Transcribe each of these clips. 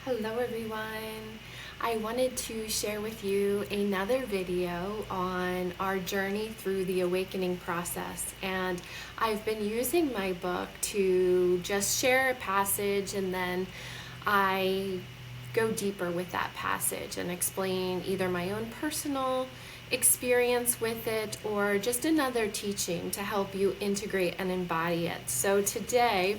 Hello everyone. I wanted to share with you another video on our journey through the awakening process, and I've been using my book to just share a passage and then I go deeper with that passage and explain either my own personal experience with it or just another teaching to help you integrate and embody it. So today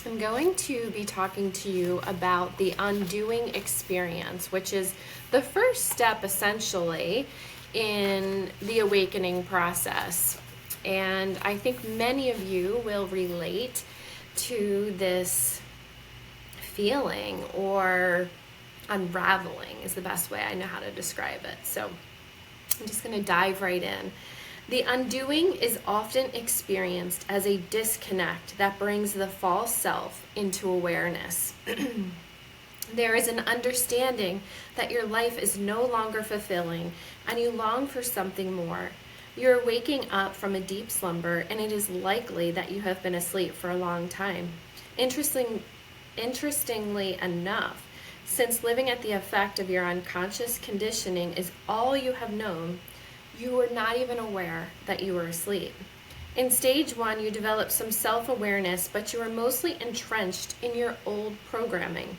I'm going to be talking to you about the undoing experience, which is the first step essentially in the awakening process. And I think many of you will relate to this feeling, or unraveling is the best way I know how to describe it. So I'm just going to dive right in. The undoing is often experienced as a disconnect that brings the false self into awareness. There is an understanding that your life is no longer fulfilling and you long for something more. You're waking up from a deep slumber, and it is likely that you have been asleep for a long time. Interestingly enough, since living at the effect of your unconscious conditioning is all you have known, you were not even aware that you were asleep. In stage 1, you develop some self-awareness, but you are mostly entrenched in your old programming.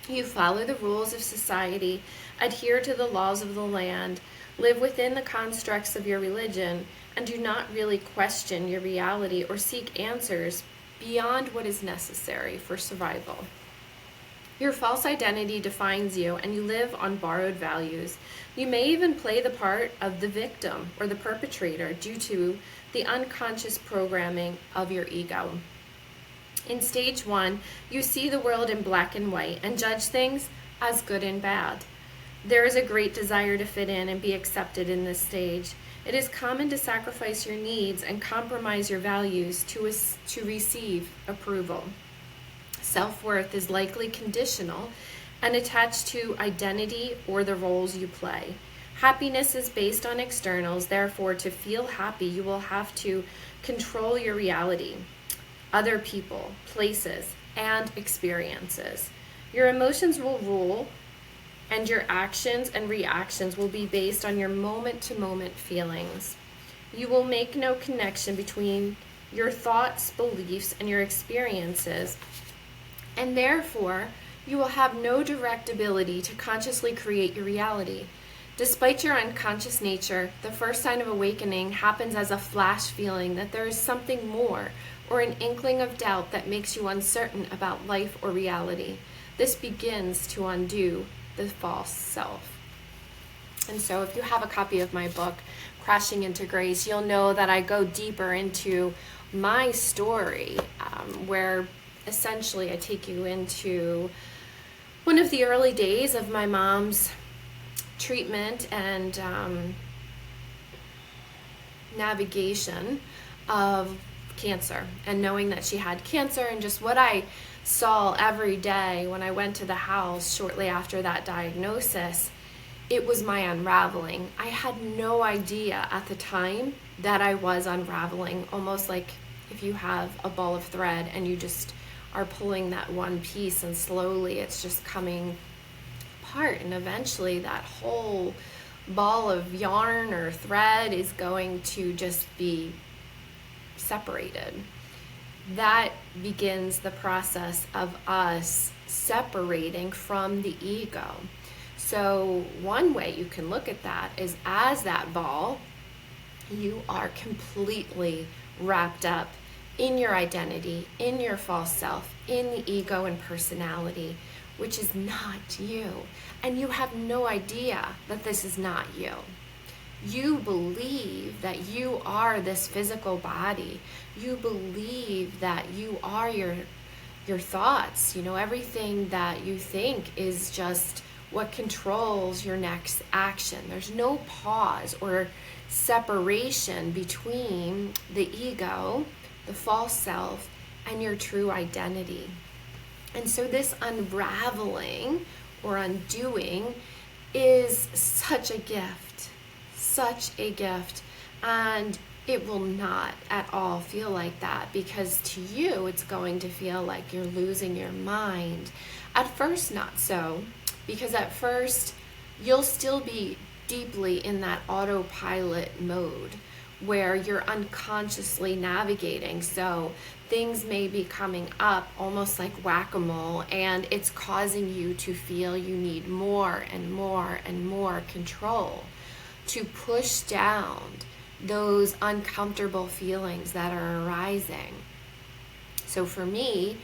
You follow the rules of society, adhere to the laws of the land, live within the constructs of your religion, and do not really question your reality or seek answers beyond what is necessary for survival. Your false identity defines you, and you live on borrowed values. You may even play the part of the victim or the perpetrator due to the unconscious programming of your ego. In stage 1, you see the world in black and white and judge things as good and bad. There is a great desire to fit in and be accepted in this stage. It is common to sacrifice your needs and compromise your values to receive approval. Self-worth is likely conditional and attached to identity or the roles you play. Happiness is based on externals, therefore to feel happy you will have to control your reality, other people, places, and experiences. Your emotions will rule, and your actions and reactions will be based on your moment-to-moment feelings. You will make no connection between your thoughts, beliefs, and your experiences, and therefore, you will have no direct ability to consciously create your reality. Despite your unconscious nature, the first sign of awakening happens as a flash feeling that there is something more, or an inkling of doubt that makes you uncertain about life or reality. This begins to undo the false self. And so if you have a copy of my book, Crashing into Grace, you'll know that I go deeper into my story, where essentially I take you into one of the early days of my mom's treatment and navigation of cancer, and knowing that she had cancer, and just what I saw every day when I went to the house shortly after that diagnosis. It was my unraveling. I had no idea at the time that I was unraveling, almost like if you have a ball of thread and you just are pulling that one piece, and slowly it's just coming apart, and eventually that whole ball of yarn or thread is going to just be separated. That begins the process of us separating from the ego. So one way you can look at that is, as that ball, you are completely wrapped up in your identity, in your false self, in the ego and personality, which is not you. And you have no idea that this is not you. You believe that you are this physical body. You believe that you are your thoughts. You know, everything that you think is just what controls your next action. There's no pause or separation between the ego, the false self, and your true identity. And so this unraveling or undoing is such a gift, and it will not at all feel like that, because to you it's going to feel like you're losing your mind At first, not so, because at first you'll still be deeply in that autopilot mode where you're unconsciously navigating. So things may be coming up almost like whack-a-mole, and it's causing you to feel you need more and more and more control to push down those uncomfortable feelings that are arising. So for me,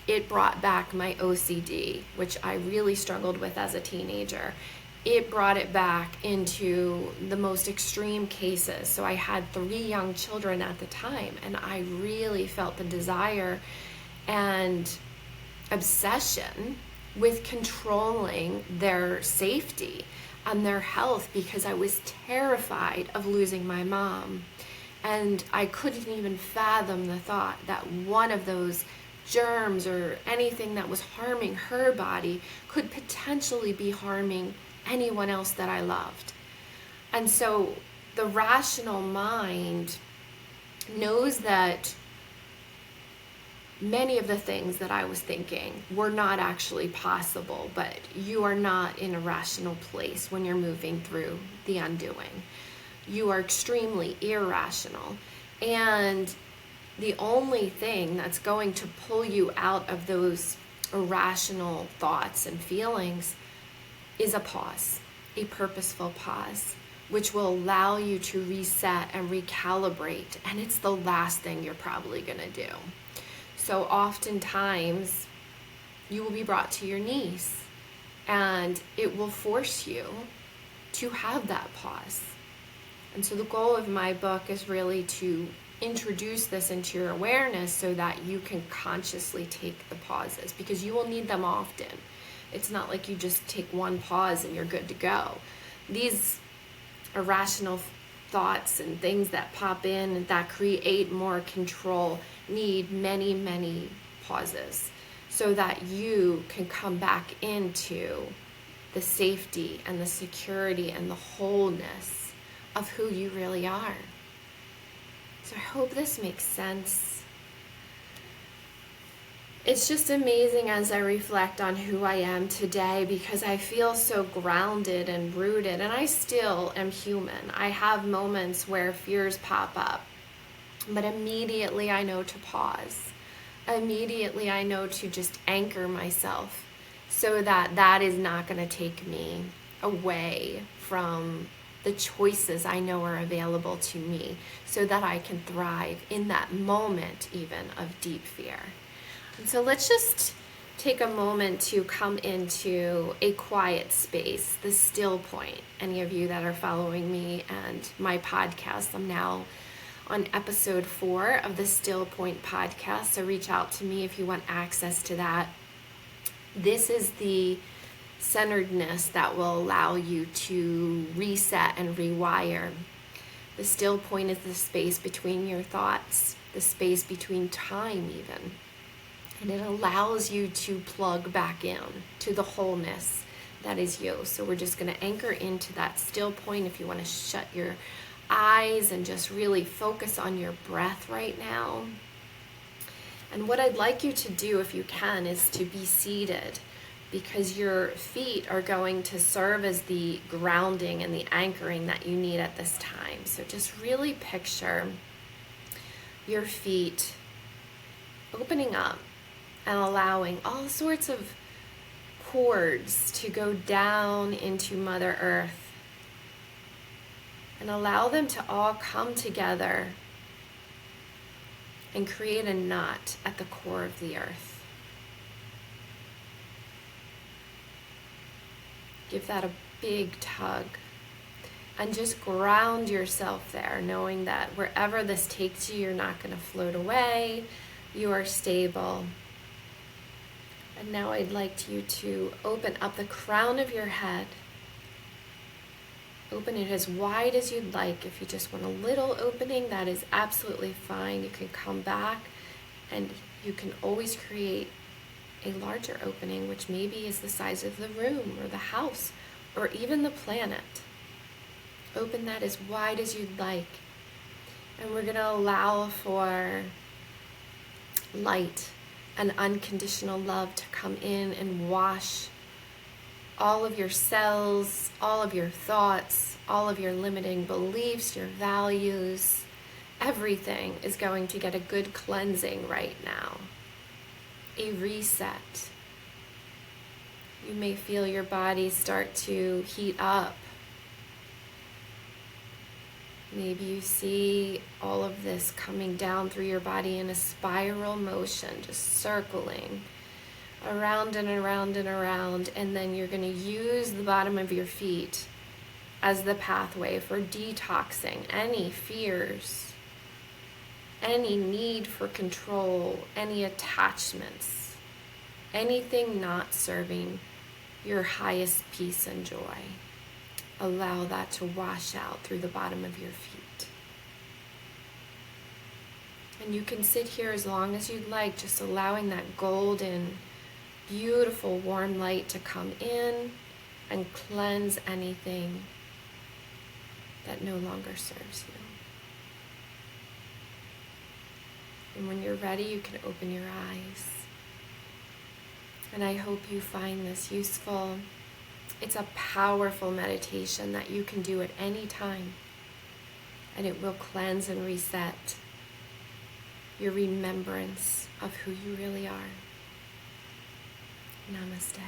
it brought back my OCD, which I really struggled with as a teenager. It brought it back into the most extreme cases. So I had 3 young children at the time, and I really felt the desire and obsession with controlling their safety and their health, because I was terrified of losing my mom. And I couldn't even fathom the thought that one of those germs or anything that was harming her body could potentially be harming anyone else that I loved. And so the rational mind knows that many of the things that I was thinking were not actually possible, but you are not in a rational place when you're moving through the undoing. You are extremely irrational, and the only thing that's going to pull you out of those irrational thoughts and feelings is a pause, a purposeful pause, which will allow you to reset and recalibrate. And it's the last thing you're probably going to do. So oftentimes you will be brought to your knees, and it will force you to have that pause. And so the goal of my book is really to introduce this into your awareness so that you can consciously take the pauses, because you will need them often. It's not like you just take one pause and you're good to go. These irrational thoughts and things that pop in and that create more control need many, many pauses so that you can come back into the safety and the security and the wholeness of who you really are. So I hope this makes sense. It's just amazing as I reflect on who I am today, because I feel so grounded and rooted, and I still am human. I have moments where fears pop up, but immediately I know to pause. Immediately I know to just anchor myself so that that is not going to take me away from the choices I know are available to me, so that I can thrive in that moment even of deep fear. And so let's just take a moment to come into a quiet space, the still point. Any of you that are following me and my podcast, I'm now on episode 4 of the Still Point podcast, so reach out to me if you want access to that. This is the centeredness that will allow you to reset and rewire. The still point is the space between your thoughts, the space between time even. And it allows you to plug back in to the wholeness that is you. So we're just going to anchor into that still point. If you want to shut your eyes and just really focus on your breath right now. And what I'd like you to do, if you can, is to be seated, because your feet are going to serve as the grounding and the anchoring that you need at this time. So just really picture your feet opening up and allowing all sorts of cords to go down into Mother Earth, and allow them to all come together and create a knot at the core of the earth. Give that a big tug and just ground yourself there, knowing that wherever this takes you, you're not going to float away. You are stable. And now I'd like you to open up the crown of your head. Open it as wide as you'd like. If you just want a little opening, that is absolutely fine. You can come back, and you can always create a larger opening, which maybe is the size of the room or the house or even the planet. Open that as wide as you'd like. And we're going to allow for light an unconditional love to come in and wash all of your cells, all of your thoughts, all of your limiting beliefs, your values. Everything is going to get a good cleansing right now. A reset. You may feel your body start to heat up. Maybe you see all of this coming down through your body in a spiral motion, just circling around and around and around, and then you're going to use the bottom of your feet as the pathway for detoxing any fears, any need for control, any attachments, anything not serving your highest peace and joy. Allow that to wash out through the bottom of your feet. And you can sit here as long as you'd like, just allowing that golden, beautiful, warm light to come in and cleanse anything that no longer serves you. And when you're ready, you can open your eyes. And I hope you find this useful. It's a powerful meditation that you can do at any time, and it will cleanse and reset your remembrance of who you really are. Namaste.